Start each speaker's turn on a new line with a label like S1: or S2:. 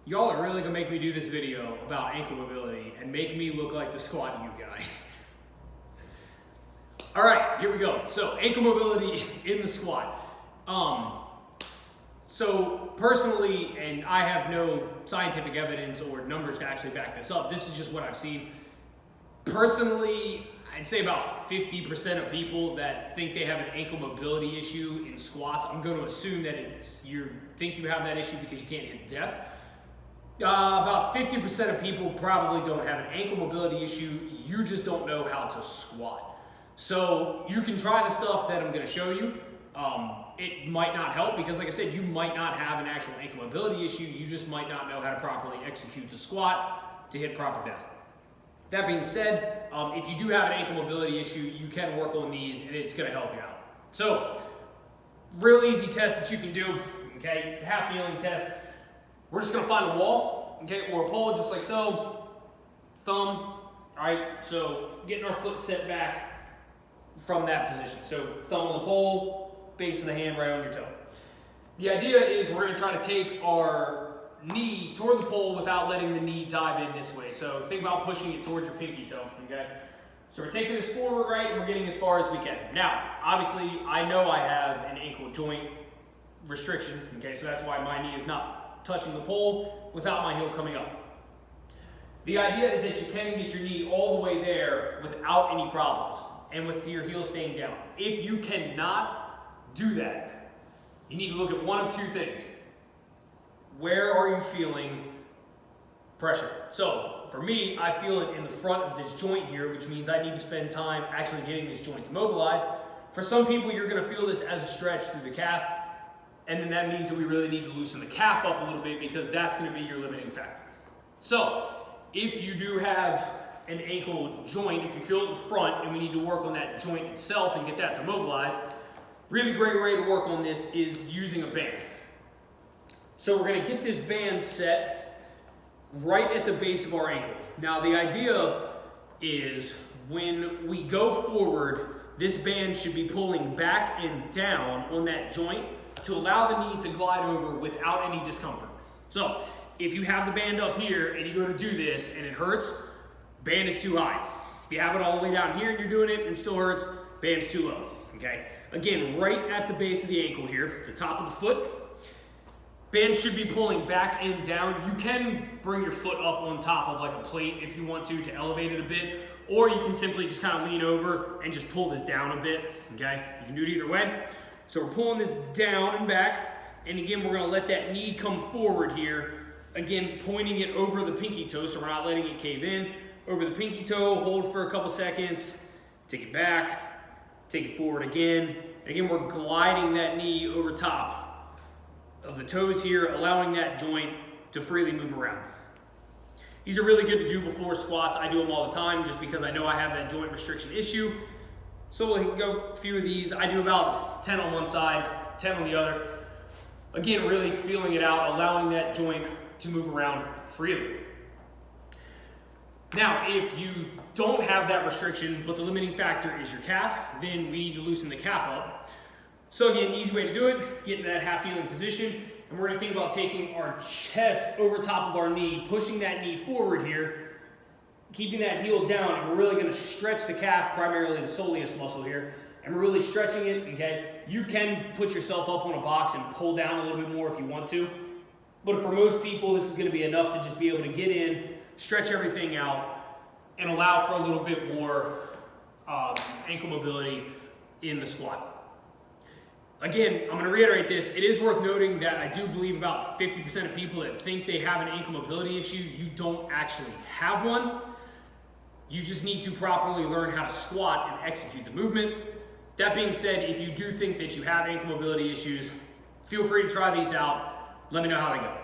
S1: Y'all are really gonna make me do this video about ankle mobility and make me look like the squat you guy. All right, here we go. So ankle mobility in the squat. So personally, and I have no scientific evidence or numbers to actually back this up, this is just what I've seen. Personally, I'd say about 50% of people that think they have an ankle mobility issue in squats, I'm going to assume that you think you have that issue because you can't hit depth. About 50% of people probably don't have an ankle mobility issue, you just don't know how to squat. So you can try the stuff that I'm going to show you. It might not help because, like I said, you might not have an actual ankle mobility issue, you just might not know how to properly execute the squat to hit proper depth. That being said, if you do have an ankle mobility issue, you can work on these and it's going to help you out. So, real easy test that you can do, okay? It's a half kneeling test. We're just going to find a wall, okay, or a pole just like so. Thumb, all right? So, getting our foot set back from that position. So, thumb on the pole, base of the hand right on your toe. The idea is we're going to try to take our knee toward the pole without letting the knee dive in this way. So think about pushing it towards your pinky toe, okay? So we're taking this forward, right, and we're getting as far as we can. Now, obviously, I know I have an ankle joint restriction, okay? So that's why my knee is not touching the pole without my heel coming up. The idea is that you can get your knee all the way there without any problems and with your heel staying down. If you cannot do that, you need to look at one of two things. Where are you feeling pressure? So for me, I feel it in the front of this joint here, which means I need to spend time actually getting this joint to mobilize. For some people, you're going to feel this as a stretch through the calf, and then that means that we really need to loosen the calf up a little bit because that's going to be your limiting factor. So if you do have an ankle joint, if you feel it in the front and we need to work on that joint itself and get that to mobilize, really great way to work on this is using a band. So we're going to get this band set right at the base of our ankle. Now the idea is when we go forward, this band should be pulling back and down on that joint to allow the knee to glide over without any discomfort. So if you have the band up here and you go to do this and it hurts, band is too high. If you have it all the way down here and you're doing it and it still hurts, band's too low, okay? Again, right at the base of the ankle here, the top of the foot, band should be pulling back and down. You can bring your foot up on top of like a plate if you want to elevate it a bit, or you can simply just kind of lean over and just pull this down a bit, okay? You can do it either way. So we're pulling this down and back, and again, we're gonna let that knee come forward here, again, pointing it over the pinky toe, so we're not letting it cave in. Over the pinky toe, hold for a couple seconds, take it back, take it forward again. Again, we're gliding that knee over top of the toes here, allowing that joint to freely move around. These are really good to do before squats. I do them all the time just because I know I have that joint restriction issue. So we'll go a few of these. I do about 10 on one side, 10 on the other. Again, really feeling it out, allowing that joint to move around freely. Now, if you don't have that restriction, but the limiting factor is your calf, then we need to loosen the calf up. So again, easy way to do it, get into that half kneeling position, and we're gonna think about taking our chest over top of our knee, pushing that knee forward here, keeping that heel down, and we're really gonna stretch the calf, primarily the soleus muscle here, and we're really stretching it, okay? You can put yourself up on a box and pull down a little bit more if you want to, but for most people, this is gonna be enough to just be able to get in, stretch everything out, and allow for a little bit more ankle mobility in the squat. Again, I'm going to reiterate this. It is worth noting that I do believe about 50% of people that think they have an ankle mobility issue, you don't actually have one. You just need to properly learn how to squat and execute the movement. That being said, if you do think that you have ankle mobility issues, feel free to try these out. Let me know how they go.